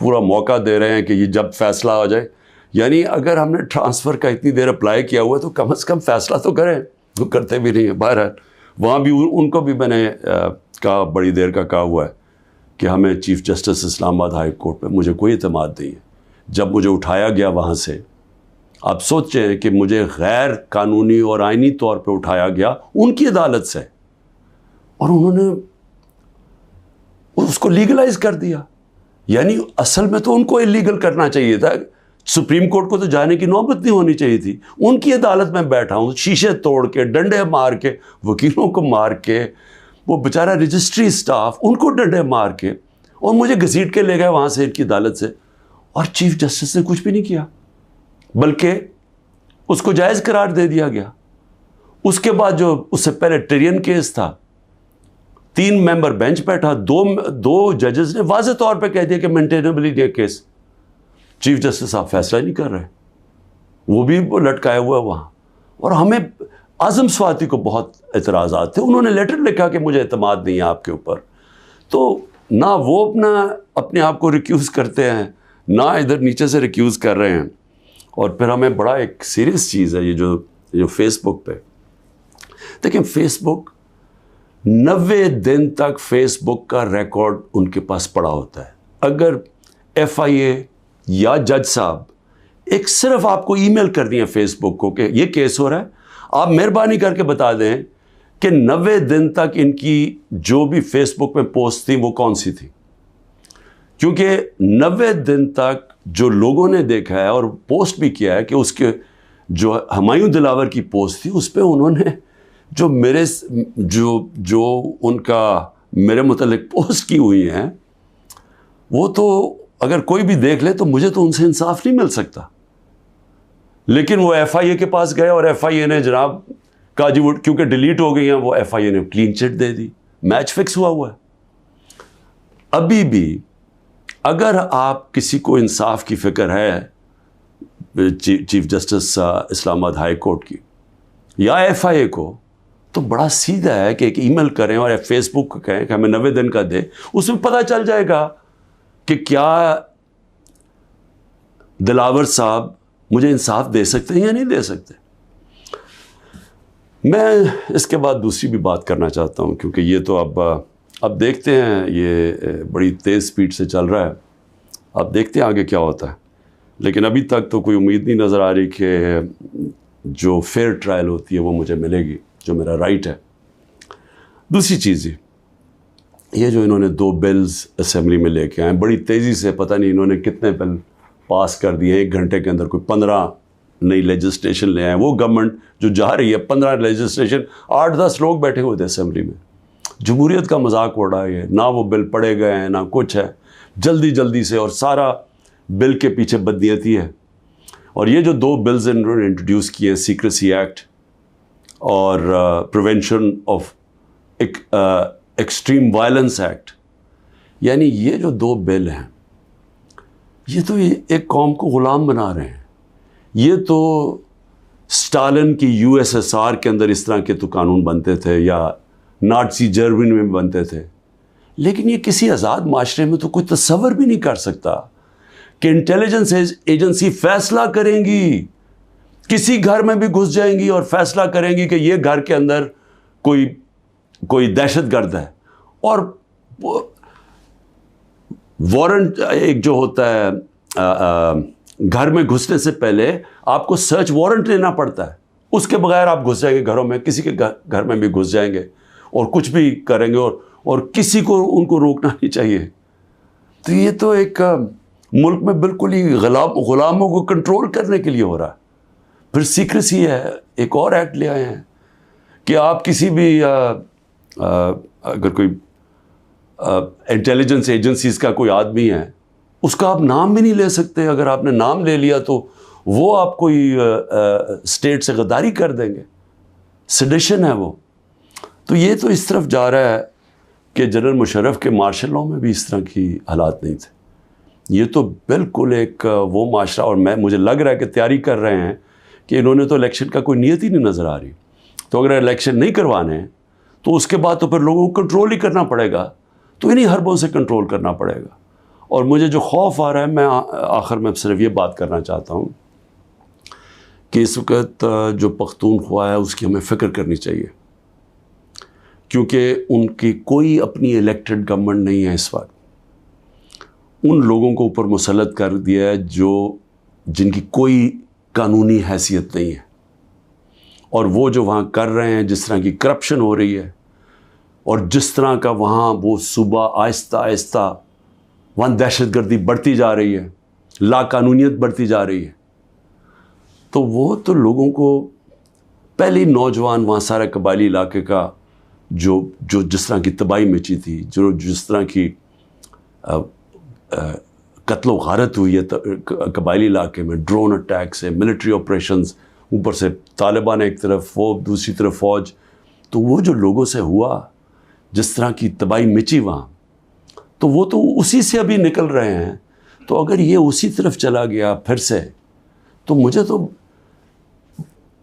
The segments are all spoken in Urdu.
پورا موقع دے رہے ہیں کہ یہ جب فیصلہ ہو جائے. یعنی اگر ہم نے ٹرانسفر کا اتنی دیر اپلائی کیا ہوا ہے تو کم از کم فیصلہ تو کریں. وہ کرتے بھی نہیں ہیں. بہرحال وہاں بھی ان کو بھی میں نے کہا, بڑی دیر کا کہا ہوا ہے کہ ہمیں چیف جسٹس اسلام آباد ہائی کورٹ پہ مجھے کوئی اعتماد نہیں ہے. جب مجھے اٹھایا گیا وہاں سے, آپ سوچیں کہ مجھے غیر قانونی اور آئینی طور پہ اٹھایا گیا ان کی عدالت سے, اور انہوں نے اس کو لیگلائز کر دیا. یعنی اصل میں تو ان کو اللیگل کرنا چاہیے تھا. سپریم کورٹ کو تو جانے کی نوبت نہیں ہونی چاہیے تھی. ان کی عدالت میں بیٹھا ہوں, شیشے توڑ کے, ڈنڈے مار کے, وکیلوں کو مار کے, وہ بیچارہ رجسٹری اسٹاف ان کو ڈنڈے مار کے, اور مجھے گھسیٹ کے لے گئے وہاں سے ان کی عدالت سے. اور چیف جسٹس نے کچھ بھی نہیں کیا, بلکہ اس کو جائز قرار دے دیا گیا. اس کے بعد جو اس سے پہلے ٹرین کیس تھا, 3 ممبر بینچ بیٹھا, دو ججز نے واضح طور پہ کہہ دیا کہ مینٹینیبل ہی کیس. چیف جسٹس صاحب فیصلہ ہی نہیں کر رہے, وہ بھی لٹکائے ہوا ہے وہاں. اور ہمیں اعظم سواتی کو بہت اعتراضات تھے. انہوں نے لیٹر لکھا کہ مجھے اعتماد نہیں ہے آپ کے اوپر. تو نہ وہ اپنے آپ کو ریکیوز کرتے ہیں, نہ ادھر نیچے سے ریکیوز کر رہے ہیں. اور پھر ہمیں بڑا ایک سیریس چیز ہے یہ جو فیس بک پہ دیکھیں, فیس بک 90 دن تک فیس بک کا ریکارڈ ان کے پاس پڑا ہوتا ہے. اگر FIA یا جج صاحب ایک صرف آپ کو ای میل کر دیا فیس بک کو کہ یہ کیس ہو رہا ہے, آپ مہربانی کر کے بتا دیں کہ 90 دن تک ان کی جو بھی فیس بک میں پوسٹ تھی وہ کون سی تھی. کیونکہ 90 دن تک جو لوگوں نے دیکھا ہے اور پوسٹ بھی کیا ہے کہ اس کے جو ہمایوں دلاور کی پوسٹ تھی اس پہ انہوں نے جو ان کا میرے متعلق پوسٹ کی ہوئی ہیں, وہ تو اگر کوئی بھی دیکھ لے تو مجھے تو ان سے انصاف نہیں مل سکتا. لیکن وہ FIA کے پاس گئے اور FIA نے جناب کہا جی وہ کیونکہ ڈیلیٹ ہو گئی ہیں, وہ FIA نے کلین چٹ دے دی. میچ فکس ہوا ہے. ابھی بھی اگر آپ کسی کو انصاف کی فکر ہے چیف جسٹس اسلام آباد ہائی کورٹ کی یا FIA کو, تو بڑا سیدھا ہے کہ ایک ای میل کریں اور فیس بک کو کہیں کہ ہمیں 90 دن کا دے. اس میں پتہ چل جائے گا کہ کیا دلاور صاحب مجھے انصاف دے سکتے ہیں یا نہیں دے سکتے. میں اس کے بعد دوسری بھی بات کرنا چاہتا ہوں, کیونکہ یہ تو اب دیکھتے ہیں, یہ بڑی تیز سپیڈ سے چل رہا ہے. اب دیکھتے ہیں آگے کیا ہوتا ہے. لیکن ابھی تک تو کوئی امید نہیں نظر آ رہی کہ جو فیئر ٹرائل ہوتی ہے وہ مجھے ملے گی, جو میرا رائٹ ہے. دوسری چیز یہ جو انہوں نے 2 بلز اسمبلی میں لے کے آئے بڑی تیزی سے, پتہ نہیں انہوں نے کتنے بل پاس کر دیے 1 گھنٹے کے اندر, کوئی 15 نئی لیجسلیشن لے آئے. وہ گورنمنٹ جو جا رہی ہے 15 لیجسلیشن, 8-10 لوگ بیٹھے ہوئے تھے اسمبلی میں. جمہوریت کا مذاق اڑا ہے, نہ وہ بل پڑے گئے ہیں نہ کچھ ہے, جلدی سے, اور سارا بل کے پیچھے بدنیتی ہے. اور یہ جو 2 بلز انہوں نے انٹروڈیوس کیے ہیں, سیکریسی ایکٹ اور prevention of extreme violence act, یعنی یہ جو 2 بل ہیں یہ تو ایک قوم کو غلام بنا رہے ہیں. یہ تو اسٹالن کی USSR کے اندر اس طرح کے تو قانون بنتے تھے, یا نازی جرمنی میں بنتے تھے. لیکن یہ کسی آزاد معاشرے میں تو کوئی تصور بھی نہیں کر سکتا کہ انٹیلیجنس ایجنسی فیصلہ کریں گی, کسی گھر میں بھی گھس جائیں گی اور فیصلہ کریں گی کہ یہ گھر کے اندر کوئی دہشت گرد ہے, اور وارنٹ ایک جو ہوتا ہے گھر میں گھسنے سے پہلے آپ کو سرچ وارنٹ لینا پڑتا ہے, اس کے بغیر آپ گھس جائیں گے گھروں میں, کسی کے گھر میں بھی گھس جائیں گے اور کچھ بھی کریں گے, اور کسی کو ان کو روکنا نہیں چاہیے. تو یہ تو ایک ملک میں بالکل ہی غلاموں کو کنٹرول کرنے کے لیے ہو رہا ہے. پھر سیکریسی ہے, ایک اور ایکٹ لے آئے ہیں کہ آپ کسی بھی اگر کوئی انٹیلیجنس ایجنسیز کا کوئی آدمی ہے, اس کا آپ نام بھی نہیں لے سکتے. اگر آپ نے نام لے لیا تو وہ آپ کوئی اسٹیٹ سے غداری کر دیں گے, سیڈیشن ہے وہ. تو یہ تو اس طرف جا رہا ہے کہ جنرل مشرف کے مارشل لاء میں بھی اس طرح کی حالات نہیں تھے. یہ تو بالکل ایک وہ معاشرہ, اور مجھے لگ رہا ہے کہ تیاری کر رہے ہیں کہ انہوں نے تو الیکشن کا کوئی نیت ہی نہیں نظر آ رہی. تو اگر الیکشن نہیں کروانے ہیں تو اس کے بعد تو پھر لوگوں کو کنٹرول ہی کرنا پڑے گا, تو انہیں حربوں سے کنٹرول کرنا پڑے گا. اور مجھے جو خوف آ رہا ہے، میں آخر میں صرف یہ بات کرنا چاہتا ہوں کہ اس وقت جو پختونخوا ہے اس کی ہمیں فکر کرنی چاہیے، کیونکہ ان کی کوئی اپنی الیکٹڈ گورنمنٹ نہیں ہے اس وقت. ان لوگوں کو اوپر مسلط کر دیا ہے جن کی کوئی قانونی حیثیت نہیں ہے، اور وہ جو وہاں کر رہے ہیں، جس طرح کی کرپشن ہو رہی ہے اور جس طرح کا وہاں وہ صوبہ آہستہ آہستہ وہاں دہشت گردی بڑھتی جا رہی ہے، لا قانونیت بڑھتی جا رہی ہے، تو وہ تو لوگوں کو پہلی نوجوان وہاں سارے قبائلی علاقے کا جو جس طرح کی تباہی مچی تھی، جس طرح کی قتل و غارت ہوئی ہے قبائلی علاقے میں، ڈرون اٹیک سے، ملٹری آپریشنز، اوپر سے طالبان ایک طرف، وہ دوسری طرف فوج، تو وہ جو لوگوں سے ہوا، جس طرح کی تباہی مچی وہاں، تو وہ تو اسی سے ابھی نکل رہے ہیں. تو اگر یہ اسی طرف چلا گیا پھر سے، تو مجھے تو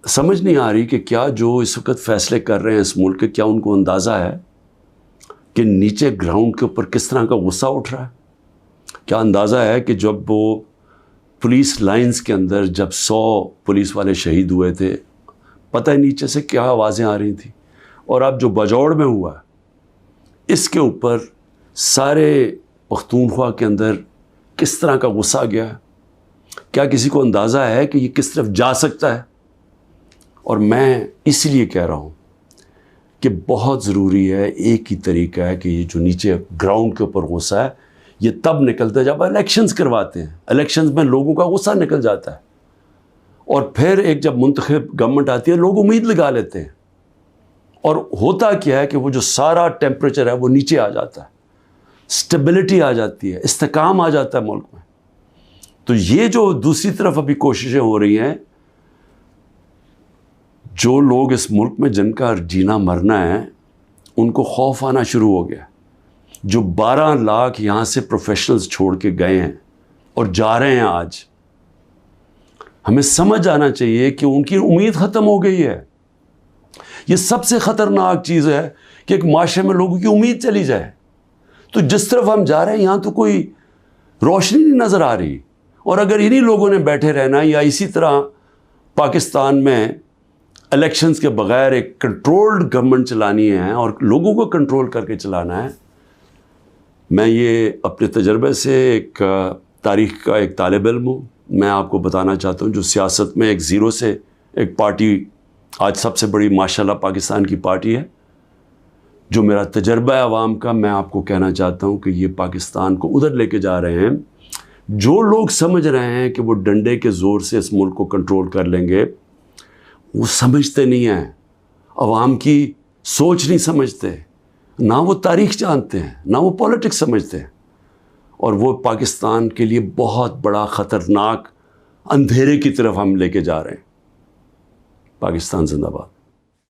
سمجھ نہیں آ رہی کہ کیا جو اس وقت فیصلے کر رہے ہیں اس ملک کے، کیا ان کو اندازہ ہے کہ نیچے گراؤنڈ کے اوپر کس طرح کا غصہ اٹھ رہا ہے؟ کیا اندازہ ہے کہ جب وہ پولیس لائنز کے اندر جب 100 پولیس والے شہید ہوئے تھے، پتہ ہے نیچے سے کیا آوازیں آ رہی تھیں؟ اور اب جو بجوڑ میں ہوا اس کے اوپر سارے پختونخوا کے اندر کس طرح کا غصہ گیا ہے؟ کیا کسی کو اندازہ ہے کہ یہ کس طرف جا سکتا ہے؟ اور میں اس لیے کہہ رہا ہوں کہ بہت ضروری ہے، ایک ہی طریقہ ہے کہ یہ جو نیچے گراؤنڈ کے اوپر غصہ ہے یہ تب نکلتا ہے جب الیکشنز کرواتے ہیں. الیکشنز میں لوگوں کا غصہ نکل جاتا ہے، اور پھر ایک جب منتخب گورنمنٹ آتی ہے لوگ امید لگا لیتے ہیں، اور ہوتا کیا ہے کہ وہ جو سارا ٹیمپریچر ہے وہ نیچے آ جاتا ہے، سٹیبلٹی آ جاتی ہے، استحکام آ جاتا ہے ملک میں. تو یہ جو دوسری طرف ابھی کوششیں ہو رہی ہیں، جو لوگ اس ملک میں جن کا جینا مرنا ہے ان کو خوف آنا شروع ہو گیا. جو 12 لاکھ یہاں سے پروفیشنلز چھوڑ کے گئے ہیں اور جا رہے ہیں، آج ہمیں سمجھ آنا چاہیے کہ ان کی امید ختم ہو گئی ہے. یہ سب سے خطرناک چیز ہے کہ ایک معاشرے میں لوگوں کی امید چلی جائے. تو جس طرف ہم جا رہے ہیں یہاں تو کوئی روشنی نہیں نظر آ رہی، اور اگر انہی لوگوں نے بیٹھے رہنا یا اسی طرح پاکستان میں الیکشنز کے بغیر ایک کنٹرولڈ گورنمنٹ چلانی ہے اور لوگوں کو کنٹرول کر کے چلانا ہے. میں یہ اپنے تجربے سے ایک تاریخ کا ایک طالب علم ہوں، میں آپ کو بتانا چاہتا ہوں جو سیاست میں ایک زیرو سے ایک پارٹی آج سب سے بڑی ماشاءاللہ پاکستان کی پارٹی ہے، جو میرا تجربہ ہے عوام کا، میں آپ کو کہنا چاہتا ہوں کہ یہ پاکستان کو ادھر لے کے جا رہے ہیں. جو لوگ سمجھ رہے ہیں کہ وہ ڈنڈے کے زور سے اس ملک کو کنٹرول کر لیں گے، وہ سمجھتے نہیں ہیں، عوام کی سوچ نہیں سمجھتے، نہ وہ تاریخ جانتے ہیں، نہ وہ پولیٹکس سمجھتے ہیں، اور وہ پاکستان کے لیے بہت بڑا خطرناک اندھیرے کی طرف ہم لے کے جا رہے ہیں. پاکستان زندہ باد.